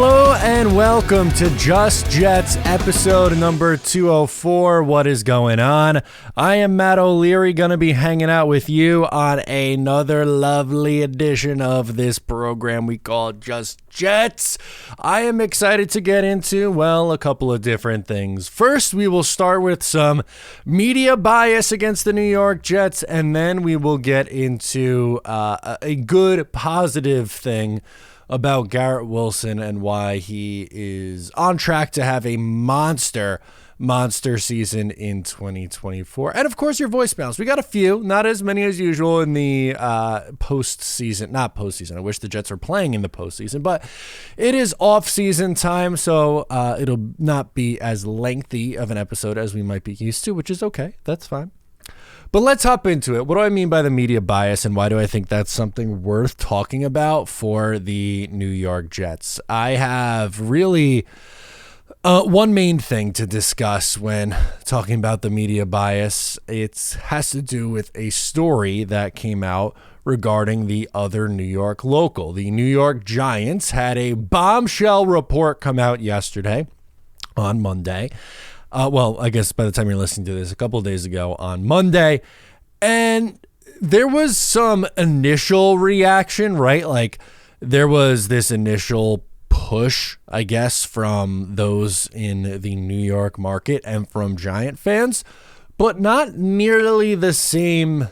Hello and welcome to Just Jets episode number 204. What is going on? I am Matt O'Leary, going to be hanging out with you on another lovely edition of this program we call Just Jets. I am excited to get into, well, a couple of different things. First, we will start with some media bias against the New York Jets, and then we will get into a good, positive thing about Garrett Wilson and why he is on track to have a monster season in 2024. And of course, your voicemails. We got a few, not as many as usual in the postseason. Not postseason. I wish the Jets were playing in the postseason, but it is off-season time, so it'll not be as lengthy of an episode as we might be used to, which is okay. That's fine. But let's hop into it. What do I mean by the media bias, and why do I think that's something worth talking about for the New York Jets? I have really one main thing to discuss when talking about the media bias. It has to do with a story that came out regarding the other New York local. The New York Giants had a bombshell report come out yesterday on Monday. Well, I guess by the time you're listening to this, a couple of days ago on Monday, and there was some initial reaction, right? Like there was this initial push, I guess, from those in the New York market and from Giant fans, but not nearly the same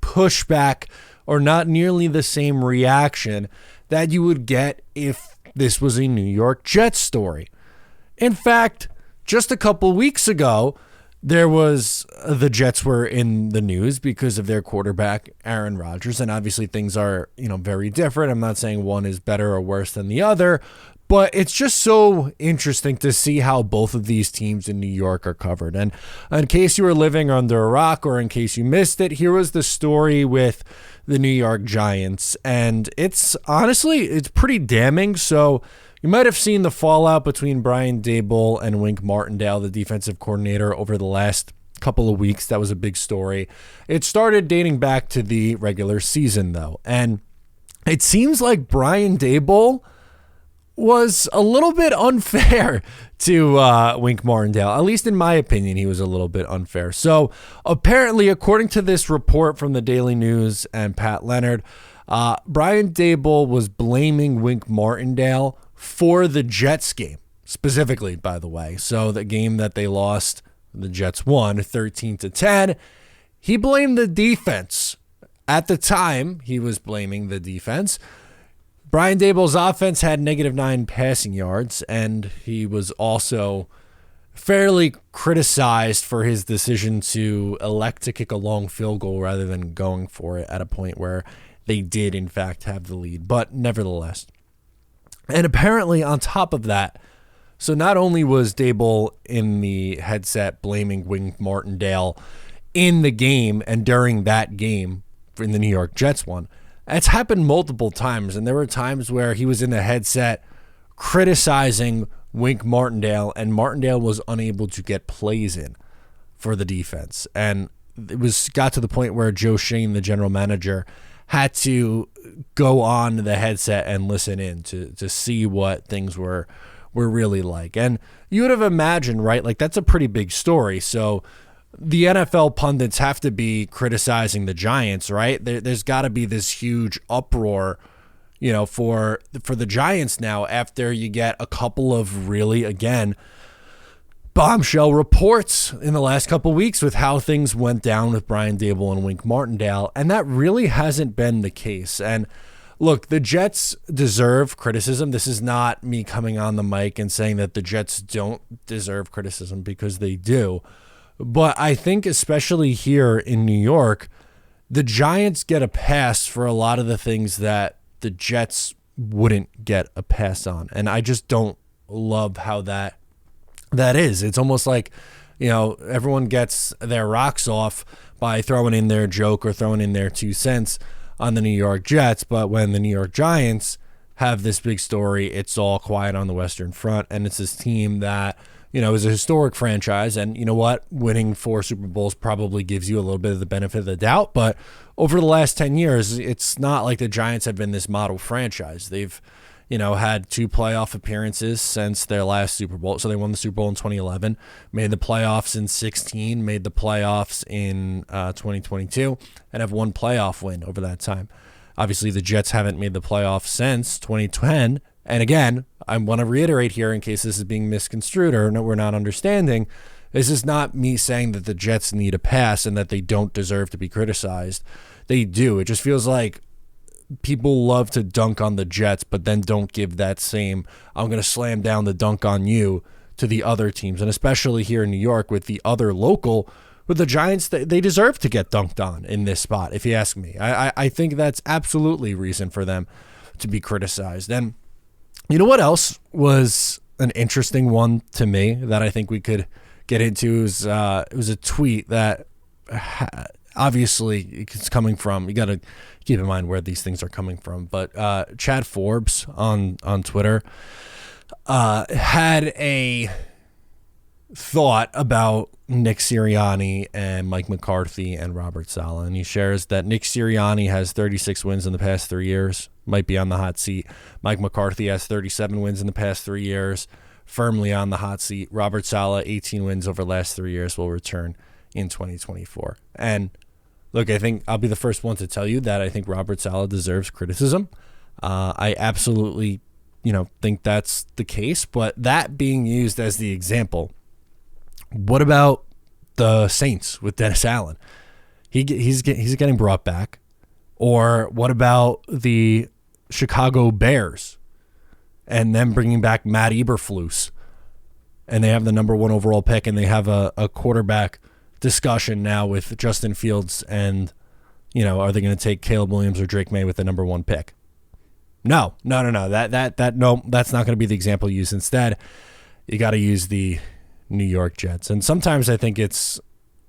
pushback or not nearly the same reaction that you would get if this was a New York Jets story. In fact, just a couple weeks ago, the Jets were in the news because of their quarterback, Aaron Rodgers, and obviously things are, very different. I'm not saying one is better or worse than the other, but it's just so interesting to see how both of these teams in New York are covered. And in case you were living under a rock or in case you missed it, here was the story with the New York Giants, and it's pretty damning. So you might have seen the fallout between Brian Daboll and Wink Martindale, the defensive coordinator, over the last couple of weeks. That was a big story. It started dating back to the regular season, though. And it seems like Brian Daboll was a little bit unfair to Wink Martindale. At least in my opinion, he was a little bit unfair. So apparently, according to this report from the Daily News and Pat Leonard, Brian Daboll was blaming Wink Martindale for the Jets game, specifically, by the way. So the game that they lost, the Jets won 13-10. He blamed the defense. At the time, he was blaming the defense. Brian Daboll's offense had -9 passing yards, and he was also fairly criticized for his decision to elect to kick a long field goal rather than going for it at a point where they did, in fact, have the lead. But nevertheless. And apparently on top of that, so not only was Daboll in the headset blaming Wink Martindale in the game and during that game in the New York Jets one, it's happened multiple times. And there were times where he was in the headset criticizing Wink Martindale, and Martindale was unable to get plays in for the defense. And it got to the point where Joe Shane, the general manager, had to go on the headset and listen in to see what things were really like. And you would have imagined, right? Like, that's a pretty big story. So the NFL pundits have to be criticizing the Giants, right? There's got to be this huge uproar, for the Giants now after you get a couple of really, again, bombshell reports in the last couple weeks with how things went down with Brian Daboll and Wink Martindale, and that really hasn't been the case. And look, the Jets deserve criticism. This is not me coming on the mic and saying that the Jets don't deserve criticism, because they do. But I think especially here in New York, the Giants get a pass for a lot of the things that the Jets wouldn't get a pass on. And I just don't love how that is. It's almost like, everyone gets their rocks off by throwing in their joke or throwing in their 2 cents on the New York Jets. But when the New York Giants have this big story, it's all quiet on the Western Front. And it's this team that, is a historic franchise. And you know what? Winning 4 Super Bowls probably gives you a little bit of the benefit of the doubt. But over the last 10 years, it's not like the Giants have been this model franchise. They've, had 2 playoff appearances since their last Super Bowl. So they won the Super Bowl in 2011, made the playoffs in 16, made the playoffs in 2022, and have 1 playoff win over that time. Obviously, the Jets haven't made the playoffs since 2010. And again, I want to reiterate here in case this is being misconstrued or we're not understanding, this is not me saying that the Jets need a pass and that they don't deserve to be criticized. They do. It just feels like people love to dunk on the Jets, but then don't give that same, I'm going to slam down the dunk on you to the other teams. And especially here in New York with the other local, with the Giants, they deserve to get dunked on in this spot, if you ask me. I think that's absolutely reason for them to be criticized. And you know what else was an interesting one to me that I think we could get into? It was a tweet that obviously it's coming from, you got to keep in mind where these things are coming from, but Chad Forbes on Twitter had a thought about Nick Sirianni and Mike McCarthy and Robert Saleh, and he shares that Nick Sirianni has 36 wins in the past 3 years, might be on the hot seat. Mike McCarthy has 37 wins in the past 3 years, firmly on the hot seat. Robert Saleh, 18 wins over the last 3 years, will return in 2024. And look, I think I'll be the first one to tell you that I think Robert Saleh deserves criticism. I absolutely, think that's the case. But that being used as the example, what about the Saints with Dennis Allen? He's getting brought back. Or what about the Chicago Bears and them bringing back Matt Eberflus? And they have the number 1 overall pick, and they have a quarterback discussion now with Justin Fields, and are they going to take Caleb Williams or Drake May with the number 1 pick? No. No, that's not going to be the example used. Instead, you got to use the New York Jets. And sometimes I think it's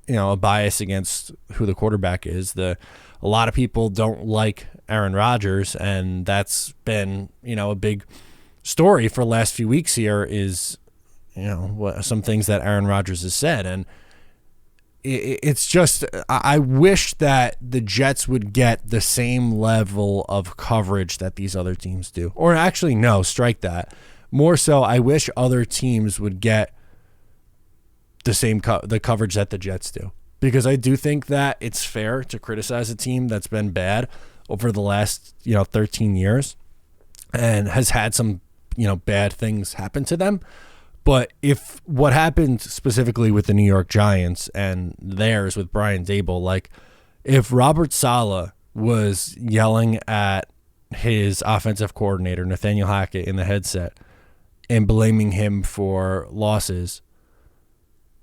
a bias against who the quarterback is. A lot of people don't like Aaron Rodgers, and that's been a big story for the last few weeks here is some things that Aaron Rodgers has said. And it's just, I wish that the Jets would get the same level of coverage that these other teams do. Or actually, no, strike that. More so, I wish other teams would get the same the coverage that the Jets do. Because I do think that it's fair to criticize a team that's been bad over the last 13 years and has had some bad things happen to them. But if what happened specifically with the New York Giants and theirs with Brian Daboll, like if Robert Saleh was yelling at his offensive coordinator, Nathaniel Hackett, in the headset and blaming him for losses,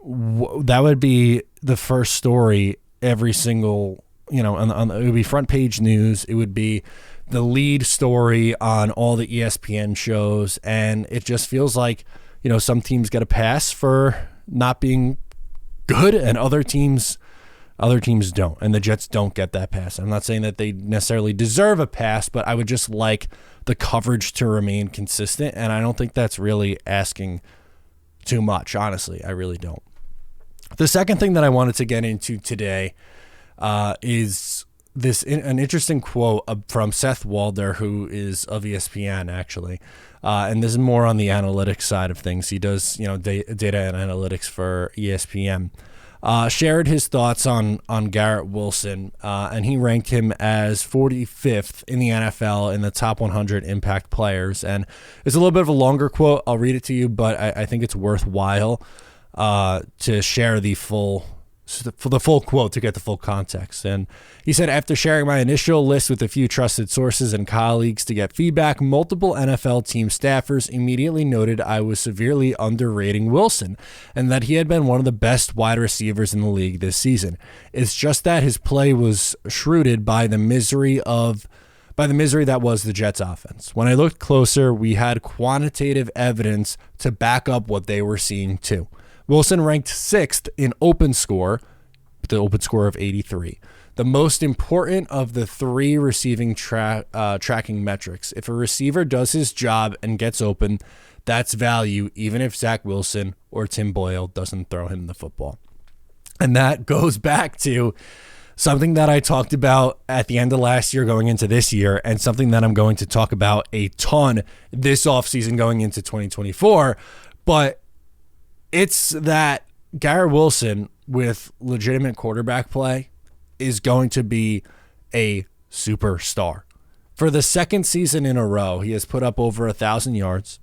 that would be the first story every single, it would be front page news. It would be the lead story on all the ESPN shows. And it just feels like, some teams get a pass for not being good and other teams don't. And the Jets don't get that pass. I'm not saying that they necessarily deserve a pass, but I would just like the coverage to remain consistent. And I don't think that's really asking too much. Honestly, I really don't. The second thing that I wanted to get into today is an interesting quote from Seth Walder, who is of ESPN, actually. And this is more on the analytics side of things. He does, data and analytics for ESPN. Shared his thoughts on Garrett Wilson, and he ranked him as 45th in the NFL in the top 100 impact players. And it's a little bit of a longer quote. I'll read it to you, but I think it's worthwhile to share the full quote to get the full context. And he said, after sharing my initial list with a few trusted sources and colleagues to get feedback, multiple NFL team staffers immediately noted I was severely underrating Wilson and that he had been one of the best wide receivers in the league this season. It's just that his play was shrouded by the misery that was the Jets offense. When I looked closer, we had quantitative evidence to back up what they were seeing too. Wilson ranked 6th in open score, with the open score of 83. The most important of the 3 receiving tracking metrics. If a receiver does his job and gets open, that's value, even if Zach Wilson or Tim Boyle doesn't throw him the football. And that goes back to something that I talked about at the end of last year going into this year, and something that I'm going to talk about a ton this offseason going into 2024. But it's that Garrett Wilson with legitimate quarterback play is going to be a superstar. For the second season in a row, he has put up over 1,000 yards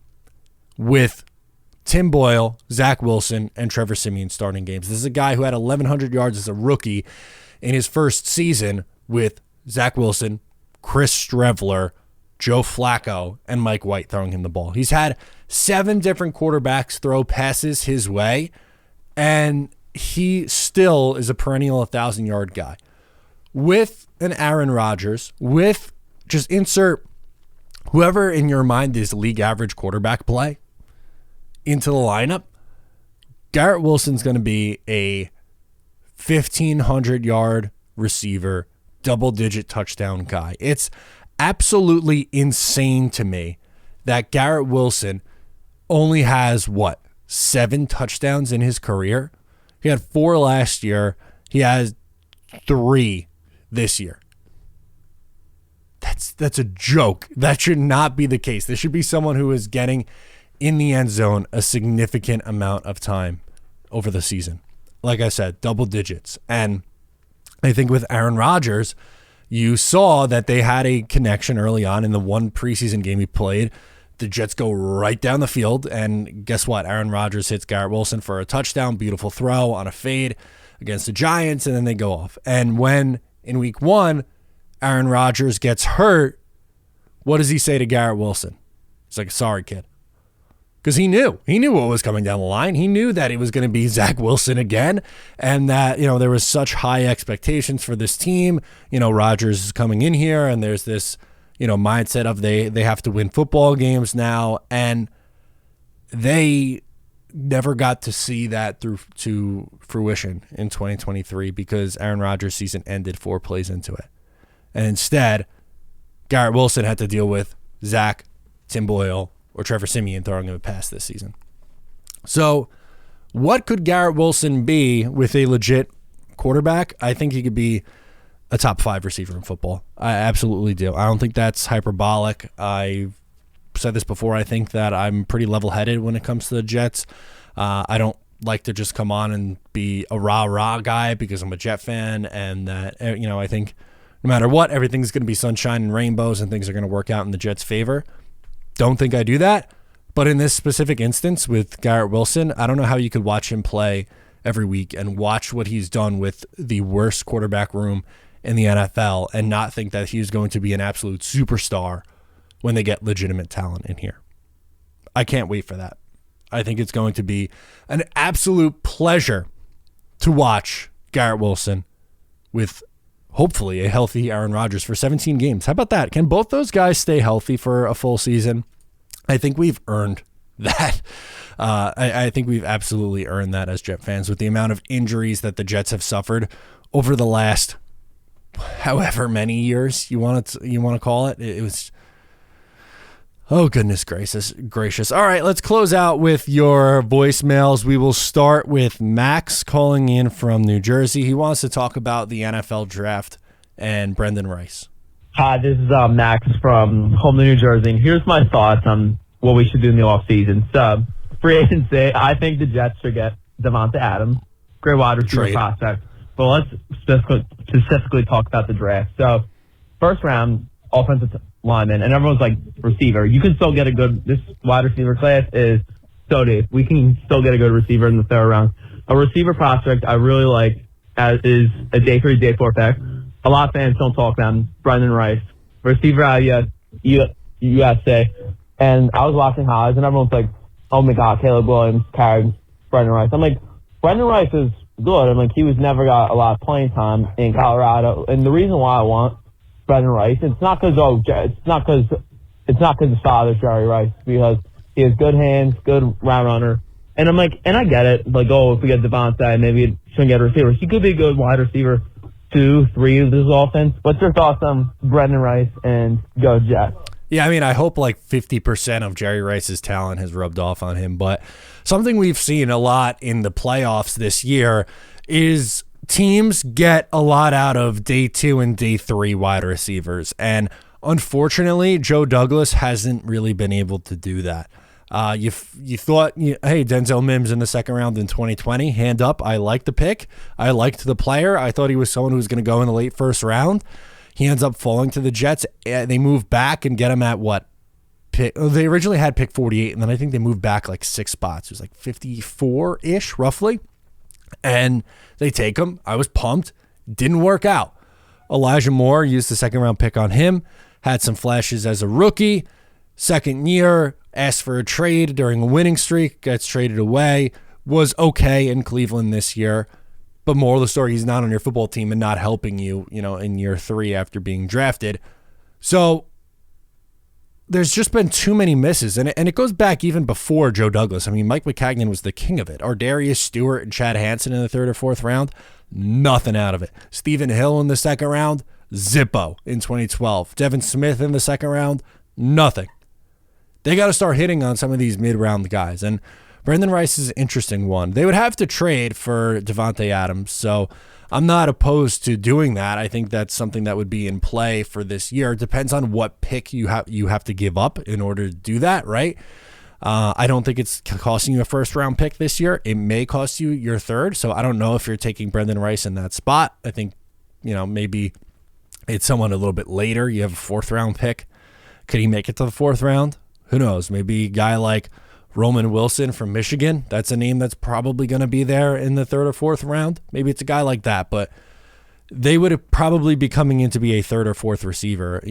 with Tim Boyle, Zach Wilson, and Trevor Siemian starting games. This is a guy who had 1,100 yards as a rookie in his first season with Zach Wilson, Chris Streveler, Joe Flacco, and Mike White throwing him the ball. He's had 7 different quarterbacks throw passes his way, and he still is a perennial 1,000-yard guy. With an Aaron Rodgers, with just insert whoever in your mind is league average quarterback play into the lineup, Garrett Wilson's going to be a 1,500-yard receiver, double-digit touchdown guy. It's absolutely insane to me that Garrett Wilson only has, 7 touchdowns in his career? He had 4 last year. He has 3 this year. That's a joke. That should not be the case. This should be someone who is getting in the end zone a significant amount of time over the season. Like I said, double digits. And I think with Aaron Rodgers, you saw that they had a connection early on in the one preseason game he played. The Jets go right down the field, and guess what? Aaron Rodgers hits Garrett Wilson for a touchdown, beautiful throw on a fade against the Giants, and then they go off. And when in week 1, Aaron Rodgers gets hurt, what does he say to Garrett Wilson? He's like, sorry, kid. Because he knew what was coming down the line. He knew that it was going to be Zach Wilson again, and that, there was such high expectations for this team. Rodgers is coming in here, and there's this, mindset of they have to win football games now, and they never got to see that through to fruition in 2023 because Aaron Rodgers' season ended 4 plays into it. And instead, Garrett Wilson had to deal with Zach, Tim Boyle, or Trevor Siemian throwing him a pass this season. So what could Garrett Wilson be with a legit quarterback? I think he could be a top 5 receiver in football. I absolutely do. I don't think that's hyperbolic. I've said this before. I think that I'm pretty level-headed when it comes to the Jets. I don't like to just come on and be a rah-rah guy because I'm a Jet fan, and that, I think no matter what, everything's going to be sunshine and rainbows and things are going to work out in the Jets' favor. Don't think I do that. But in this specific instance with Garrett Wilson, I don't know how you could watch him play every week and watch what he's done with the worst quarterback room in the NFL and not think that he's going to be an absolute superstar when they get legitimate talent in here. I can't wait for that. I think it's going to be an absolute pleasure to watch Garrett Wilson with hopefully a healthy Aaron Rodgers for 17 games. How about that? Can both those guys stay healthy for a full season? I think we've earned that. I think we've absolutely earned that as Jet fans with the amount of injuries that the Jets have suffered over the last however many years you want to call it. It was, oh goodness gracious. All right, let's close out with your voicemails. We will start with Max calling in from New Jersey. He wants to talk about the NFL draft and Brendan Rice. Hi, this is Max from home to New Jersey. And here's my thoughts on what we should do in the offseason. So, free agency, I think the Jets should get Devonta Adams, great wide receiver prospect. But let's specifically talk about the draft. So, first round, offensive lineman, and everyone's like, receiver. You can still get this wide receiver class is so deep. We can still get a good receiver in the 3rd round. A receiver prospect I really like is a day 3, day 4 pick. A lot of fans don't talk about him. Brendan Rice, receiver out of USA. And I was watching highlights, and everyone's like, oh my God, Caleb Williams carried Brendan Rice. I'm like, Brendan Rice is good. I'm like, he was never got a lot of playing time in Colorado. And the reason why I want Brendan Rice, it's not because his father's Jerry Rice, because he has good hands, good route runner. And I'm like, and I get it. Like, if we get Devontae, maybe it shouldn't get a receiver. He could be a good wide receiver 2, 3 of this offense. What's your thoughts on Brendan Rice and go Jets? Yeah, I mean, I hope like 50% of Jerry Rice's talent has rubbed off on him. But something we've seen a lot in the playoffs this year is teams get a lot out of day 2 and day 3 wide receivers, and unfortunately, Joe Douglas hasn't really been able to do that. You thought, hey, Denzel Mims in the second round in 2020, hand up. I liked the pick. I liked the player. I thought he was someone who was going to go in the late first round. He ends up falling to the Jets. They move back and get him at what? They originally had pick 48, and then I think they moved back like 6 spots. It was like 54-ish, roughly. And they take him. I was pumped. Didn't work out. Elijah Moore used the second-round pick on him. Had some flashes as a rookie. Second year, asked for a trade during a winning streak. Gets traded away. Was okay in Cleveland this year. But moral of the story, he's not on your football team and not helping you, in year 3 after being drafted. So there's just been too many misses, and it goes back even before Joe Douglas. I mean, Mike McCagnon was the king of it. Darius Stewart and Chad Hansen in the 3rd or 4th round, nothing out of it. Stephen Hill in the 2nd round, zippo in 2012. Devin Smith in the 2nd round, nothing. They got to start hitting on some of these mid-round guys, and Brandon Rice is an interesting one. They would have to trade for Davante Adams, so I'm not opposed to doing that. I think that's something that would be in play for this year. It depends on what pick you have to give up in order to do that, right? I don't think it's costing you a first-round pick this year. It may cost you your 3rd, so I don't know if you're taking Brandon Rice in that spot. I think, maybe it's someone a little bit later. You have a 4th-round pick. Could he make it to the 4th round? Who knows? Maybe a guy like Roman Wilson from Michigan. That's a name that's probably going to be there in the 3rd or 4th round. Maybe it's a guy like that, but they would probably be coming in to be a 3rd or 4th receiver.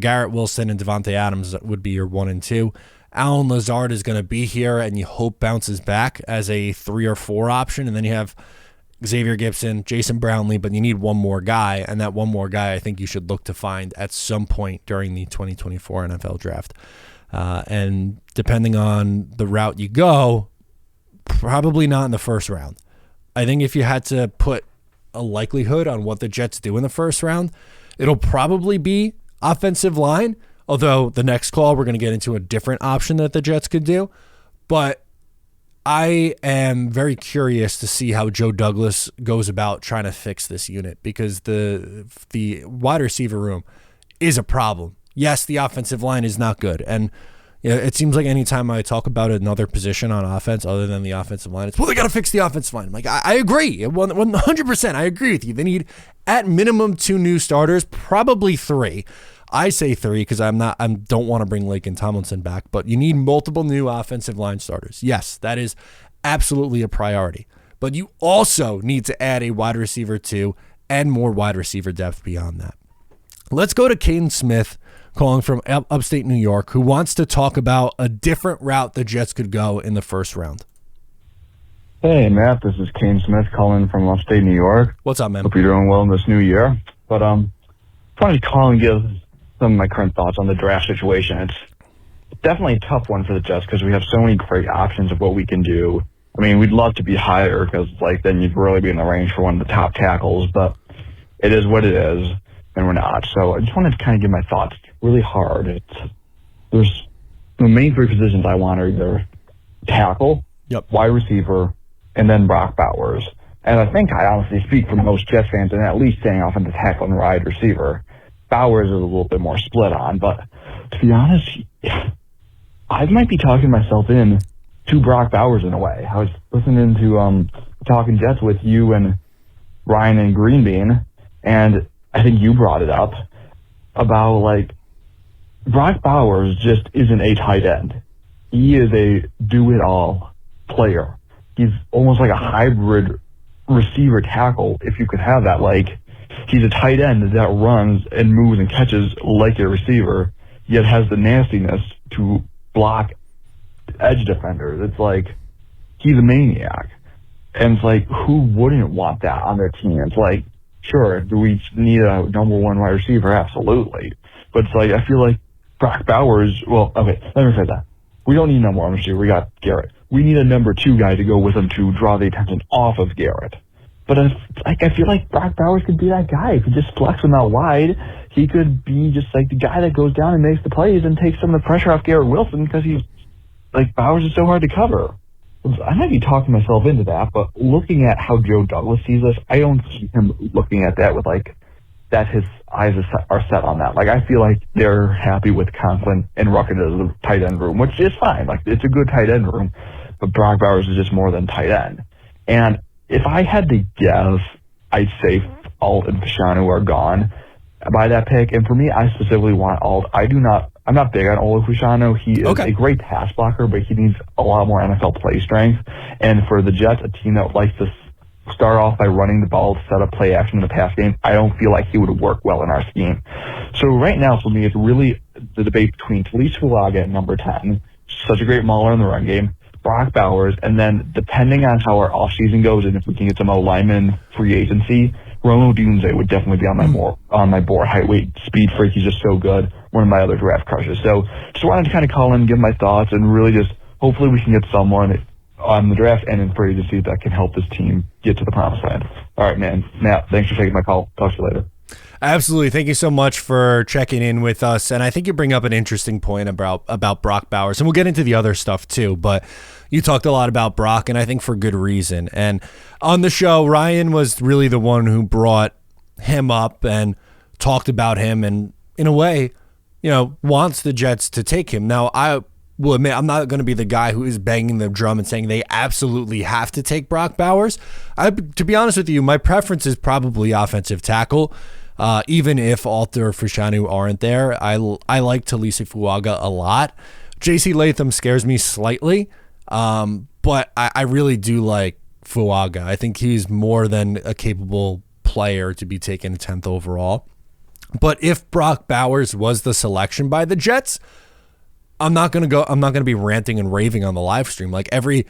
Garrett Wilson and Davante Adams would be your 1 and 2. Allen Lazard is going to be here, and you hope bounces back as a 3 or 4 option, and then you have Xavier Gibson, Jason Brownlee, but you need one more guy, and that one more guy I think you should look to find at some point during the 2024 NFL Draft. And depending on the route you go, probably not in the 1st round. I think if you had to put a likelihood on what the Jets do in the 1st round, it'll probably be offensive line, although the next call we're going to get into a different option that the Jets could do. But I am very curious to see how Joe Douglas goes about trying to fix this unit, because the wide receiver room is a problem. Yes, the offensive line is not good. And it seems like anytime I talk about another position on offense other than the offensive line, it's, they got to fix the offensive line. I'm like, I agree. 100%. I agree with you. They need at minimum 2 new starters, probably 3. I say 3 because I don't want to bring Laken Tomlinson back, but you need multiple new offensive line starters. Yes, that is absolutely a priority. But you also need to add a wide receiver 2 and more wide receiver depth beyond that. Let's go to Caden Smith, calling from upstate New York, who wants to talk about a different route the Jets could go in the 1st round. Hey, Matt, this is Kane Smith calling from upstate New York. What's up, man? Hope you're doing well in this new year. But trying to call and give some of my current thoughts on the draft situation. It's definitely a tough one for the Jets because we have so many great options of what we can do. I mean, we'd love to be higher because, then you'd really be in the range for one of the top tackles, but it is what it is, and we're not. So I just wanted to kind of give my thoughts really hard. There's the main 3 positions I want are either tackle, wide receiver, and then Brock Bowers. And I think I honestly speak for most Jets fans in at least staying off in the tackle and wide receiver. Bowers is a little bit more split on, but to be honest, I might be talking myself in to Brock Bowers in a way. I was listening to Talking Jets with you and Ryan and Greenbean, and I think you brought it up about Brock Bowers just isn't a tight end. He is a do-it-all player. He's almost like a hybrid receiver tackle, if you could have that. He's a tight end that runs and moves and catches like a receiver, yet has the nastiness to block edge defenders. It's he's a maniac. And it's who wouldn't want that on their team? It's sure, do we need a number 1 wide receiver? Absolutely. But it's I feel like Brock Bowers, let me say that. We don't need a number 1 receiver. We got Garrett. We need a number 2 guy to go with him to draw the attention off of Garrett. But I feel like Brock Bowers could be that guy. If you just flex him out wide, he could be just the guy that goes down and makes the plays and takes some of the pressure off Garrett Wilson because he's Bowers is so hard to cover. I might be talking myself into that, but looking at how Joe Douglas sees us, I don't see him looking at that with like that his eyes are set on that. Like, I feel like they're happy with Conklin and Rucker as the tight end room, which is fine. Like, it's a good tight end room, but Brock Bowers is just more than tight end. And if I had to guess, I'd say Alt and Fashanu are gone by that pick. And for me, I specifically want Alt. I'm not big on Ola Fashanu. He is a great pass blocker, but he needs a lot more NFL play strength. And for the Jets, a team that likes to start off by running the ball to set up play action in the pass game, I don't feel like he would work well in our scheme. So right now, for me, it's really the debate between Talise Fuaga at number 10, such a great mauler in the run game, Brock Bowers, and then depending on how our offseason goes and if we can get some lineman free agency, Romo Dunze would definitely be on my board. Height, weight, speed freak. He's just so good. One of my other draft crushes. So just wanted to kind of call in, give my thoughts, and really just hopefully we can get someone on the draft and in free agency that can help this team get to the promised land. All right, man. Matt, thanks for taking my call. Talk to you later. Absolutely. Thank you so much for checking in with us. And I think you bring up an interesting point about Brock Bowers. And we'll get into the other stuff too. But you talked a lot about Brock, and I think for good reason. And on the show, Ryan was really the one who brought him up and talked about him and, in a way, wants the Jets to take him. Now, I will admit, I'm not going to be the guy who is banging the drum and saying they absolutely have to take Brock Bowers. To be honest with you, my preference is probably offensive tackle. Even if Alter or Fashanu aren't there, I like Talise Fuaga a lot. JC Latham scares me slightly, but I really do like Fuaga. I think he's more than a capable player to be taken 10th overall. But if Brock Bowers was the selection by the Jets, I'm not going to be ranting and raving on the live stream. Like every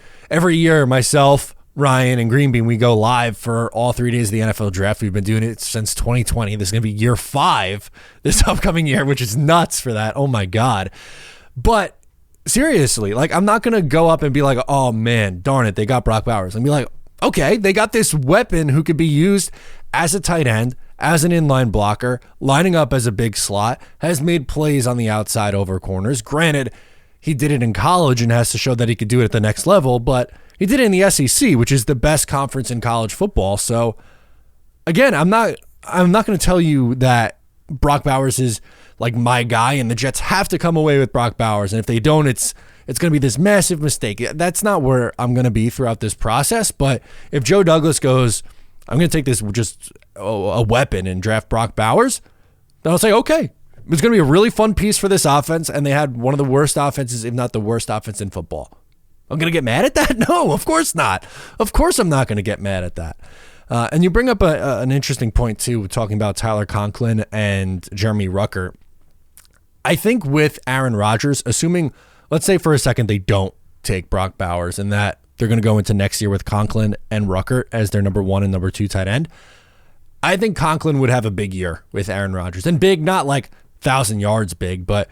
year, myself, Ryan, and Greenbean, we go live for all 3 days of the NFL draft. We've been doing it since 2020. This is going to be year 5 this upcoming year, which is nuts for that. Oh my God. But seriously, like, I'm not going to go up and be like, oh man, darn it, they got Brock Bowers. And be like, okay, they got this weapon who could be used as a tight end, as an inline blocker, lining up as a big slot, has made plays on the outside over corners. Granted, he did it in college and has to show that he could do it at the next level, but he did it in the SEC, which is the best conference in college football. So again, I'm not going to tell you that Brock Bowers is like my guy and the Jets have to come away with Brock Bowers. And if they don't, it's going to be this massive mistake. That's not where I'm going to be throughout this process. But if Joe Douglas goes, I'm going to take this just a weapon and draft Brock Bowers, then I'll say, okay, it's going to be a really fun piece for this offense. And they had one of the worst offenses, if not the worst offense in football. I'm going to get mad at that? No, of course not. Of course I'm not going to get mad at that. And you bring up an interesting point, too, talking about Tyler Conklin and Jeremy Rucker. I think with Aaron Rodgers, assuming, let's say for a second they don't take Brock Bowers and that they're going to go into next year with Conklin and Rucker as their number 1 and number 2 tight end, I think Conklin would have a big year with Aaron Rodgers. And big, not like 1,000 yards big, but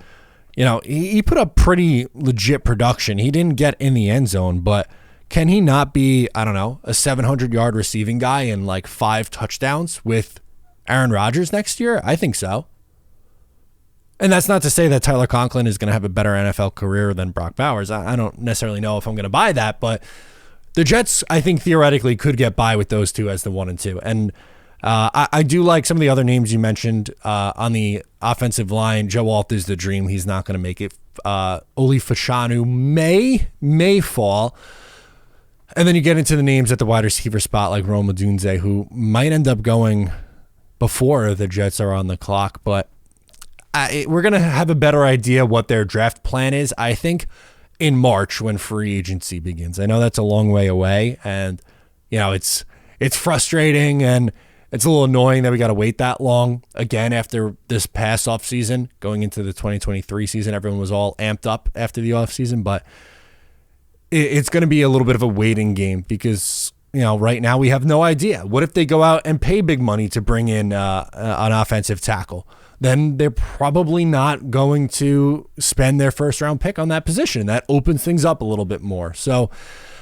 he put up pretty legit production. He didn't get in the end zone, but can he not be, I don't know, a 700-yard receiving guy and like 5 touchdowns with Aaron Rodgers next year? I think so. And that's not to say that Tyler Conklin is going to have a better NFL career than Brock Bowers. I don't necessarily know if I'm going to buy that, but the Jets, I think, theoretically could get by with those two as the 1 and 2. And I do like some of the other names you mentioned on the offensive line. Joe Alt is the dream. He's not going to make it. Oli Fashanu may fall. And then you get into the names at the wide receiver spot like Roma Dunze, who might end up going before the Jets are on the clock. But we're going to have a better idea what their draft plan is, I think, in March when free agency begins. I know that's a long way away, and it's frustrating and it's a little annoying that we got to wait that long again after this past offseason. Going into the 2023 season, everyone was all amped up after the offseason, but it's going to be a little bit of a waiting game because right now we have no idea. What if they go out and pay big money to bring in an offensive tackle? Then they're probably not going to spend their first round pick on that position. That opens things up a little bit more. So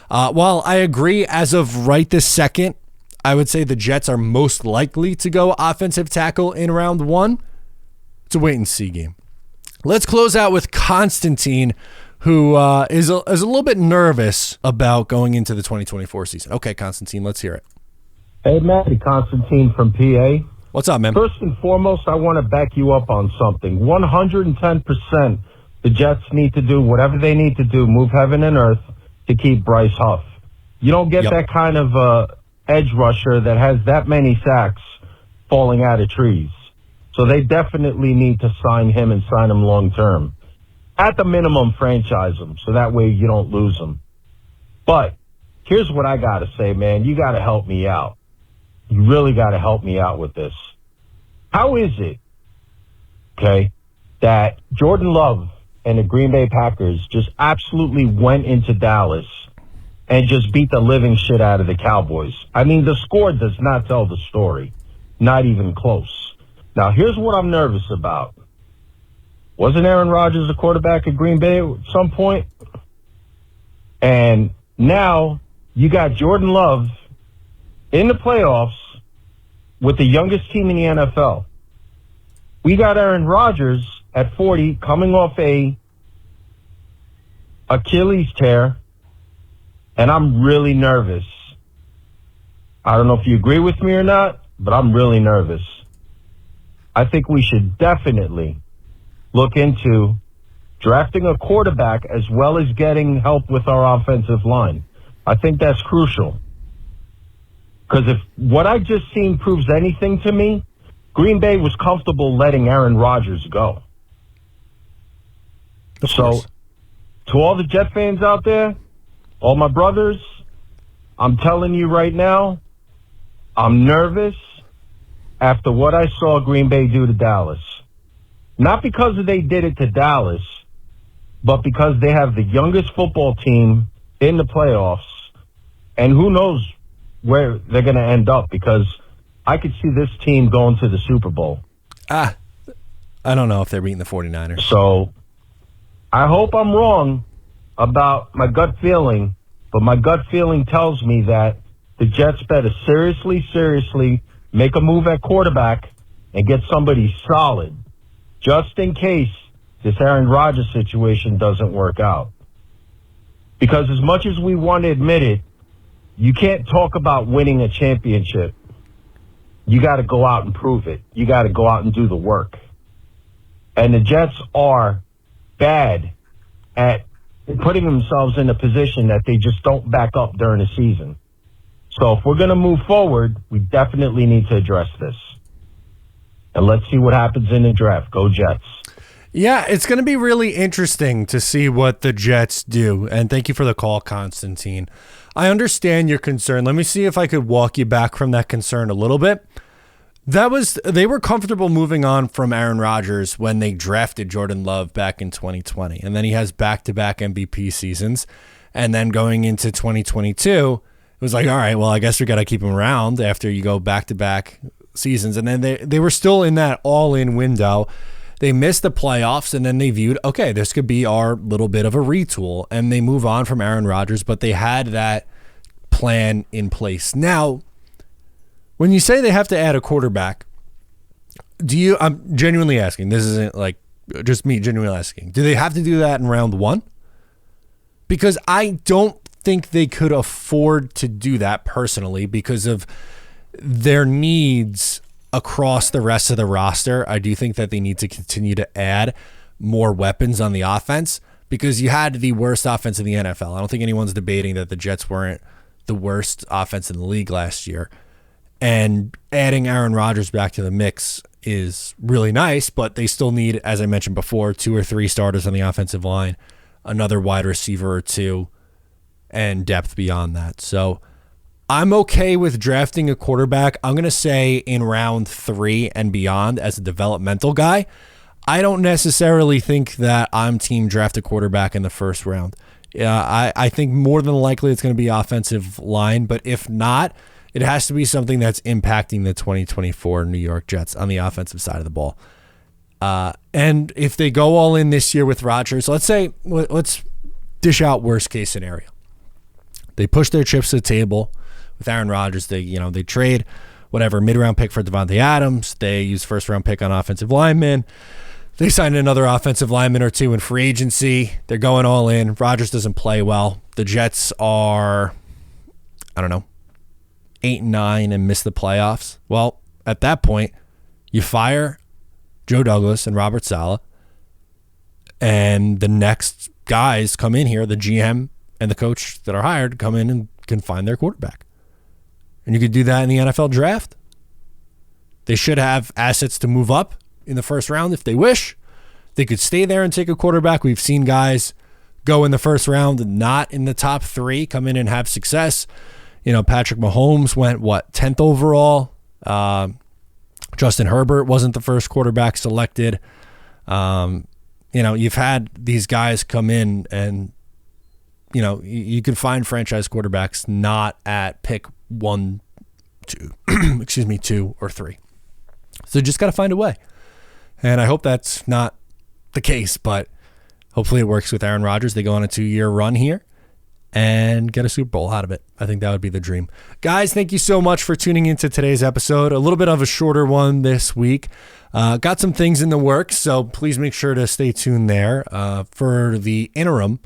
while I agree as of right this second, I would say the Jets are most likely to go offensive tackle in round 1. It's a wait and see game. Let's close out with Constantine, who is a little bit nervous about going into the 2024 season. Okay, Constantine, let's hear it. Hey, Matty, Constantine from PA. What's up, man? First and foremost, I want to back you up on something. 110%, the Jets need to do whatever they need to do, move heaven and earth to keep Bryce Huff. You don't get that kind of edge rusher that has that many sacks falling out of trees. So they definitely need to sign him and sign him long term. At the minimum, franchise him so that way you don't lose him. But here's what I got to say, man. You got to help me out. You really got to help me out with this. How is it, okay, that Jordan Love and the Green Bay Packers just absolutely went into Dallas and just beat the living shit out of the Cowboys? I mean, the score does not tell the story. Not even close. Now, here's what I'm nervous about. Wasn't Aaron Rodgers the quarterback at Green Bay at some point? And now you got Jordan Love in the playoffs with the youngest team in the NFL. We got Aaron Rodgers at 40 coming off a Achilles tear, and I'm really nervous. I don't know if you agree with me or not, but I'm really nervous. I think we should definitely look into drafting a quarterback as well as getting help with our offensive line. I think that's crucial. Because if what I just seen proves anything to me, Green Bay was comfortable letting Aaron Rodgers go. So, to all the Jet fans out there, all my brothers, I'm telling you right now, I'm nervous after what I saw Green Bay do to Dallas. Not because they did it to Dallas, but because they have the youngest football team in the playoffs, and who knows where they're going to end up, because I could see this team going to the Super Bowl. I don't know if they're beating the 49ers. So I hope I'm wrong about my gut feeling, but my gut feeling tells me that the Jets better seriously make a move at quarterback and get somebody solid, just in case this Aaron Rodgers situation doesn't work out. Because as much as we want to admit it, you can't talk about winning a championship. You got to go out and prove it. You got to go out and do the work. And the Jets are bad at putting themselves in a position that they just don't back up during the season. So if we're going to move forward, we definitely need to address this. And let's see what happens in the draft. Go Jets. Yeah, it's going to be really interesting to see what the Jets do. And thank you for the call, Constantine. I understand your concern. Let me see if I could walk you back from that concern a little bit. They were comfortable moving on from Aaron Rodgers when they drafted Jordan Love back in 2020. And then he has back-to-back MVP seasons. And then going into 2022, it was like, all right, well, I guess we got to keep him around after you go back-to-back seasons. And then they were still in that all-in window. They missed the playoffs, and then they viewed, okay, this could be our little bit of a retool, and they move on from Aaron Rodgers, but they had that plan in place. When you say they have to add a quarterback, I'm genuinely asking, this isn't like just me genuinely asking, do they have to do that in round one? Because I don't think they could afford to do that personally because of their needs across the rest of the roster. I do think that they need to continue to add more weapons on the offense because you had the worst offense in the NFL. I don't think anyone's debating that the Jets weren't the worst offense in the league last year. And adding Aaron Rodgers back to the mix is really nice, but they still need, as I mentioned before, 2 or 3 starters on the offensive line, another wide receiver or 2, and depth beyond that. So I'm okay with drafting a quarterback. I'm going to say in round 3 and beyond as a developmental guy. I don't necessarily think that I'm team draft a quarterback in the first round. I think more than likely it's going to be offensive line, but if not, it has to be something that's impacting the 2024 New York Jets on the offensive side of the ball. And if they go all in this year with Rodgers, let's dish out worst case scenario. They push their chips to the table with Aaron Rodgers. They trade whatever mid-round pick for Devontae Adams. They use first-round pick on offensive linemen. They signed another offensive lineman or two in free agency. They're going all in. Rodgers doesn't play well. The Jets are, 8-9 and miss the playoffs. Well, at that point, you fire Joe Douglas and Robert Saleh, and the next guys come in here, the GM and the coach that are hired, come in and can find their quarterback. And you could do that in the NFL draft. They should have assets to move up in the first round if they wish. They could stay there and take a quarterback. We've seen guys go in the first round, not in the top 3, come in and have success. Patrick Mahomes went, 10th overall. Justin Herbert wasn't the first quarterback selected. You've had these guys come in and, you can find franchise quarterbacks not at pick 1, 2, 2 or 3. So you just got to find a way. And I hope that's not the case, but hopefully it works with Aaron Rodgers. They go on a 2-year run here and get a Super Bowl out of it. I think that would be the dream. Guys, thank you so much for tuning into today's episode. A little bit of a shorter one this week. Got some things in the works, so please make sure to stay tuned there. For the interim,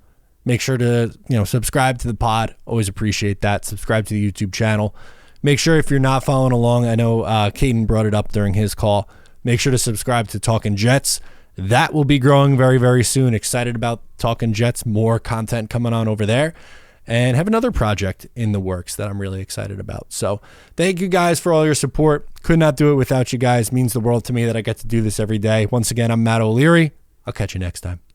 make sure to subscribe to the pod. Always appreciate that. Subscribe to the YouTube channel. Make sure if you're not following along, I know Caden brought it up during his call, make sure to subscribe to Talking Jets. That will be growing very, very soon. Excited about Talking Jets. More content coming on over there. And have another project in the works that I'm really excited about. So thank you guys for all your support. Could not do it without you guys. Means the world to me that I get to do this every day. Once again, I'm Matt O'Leary. I'll catch you next time.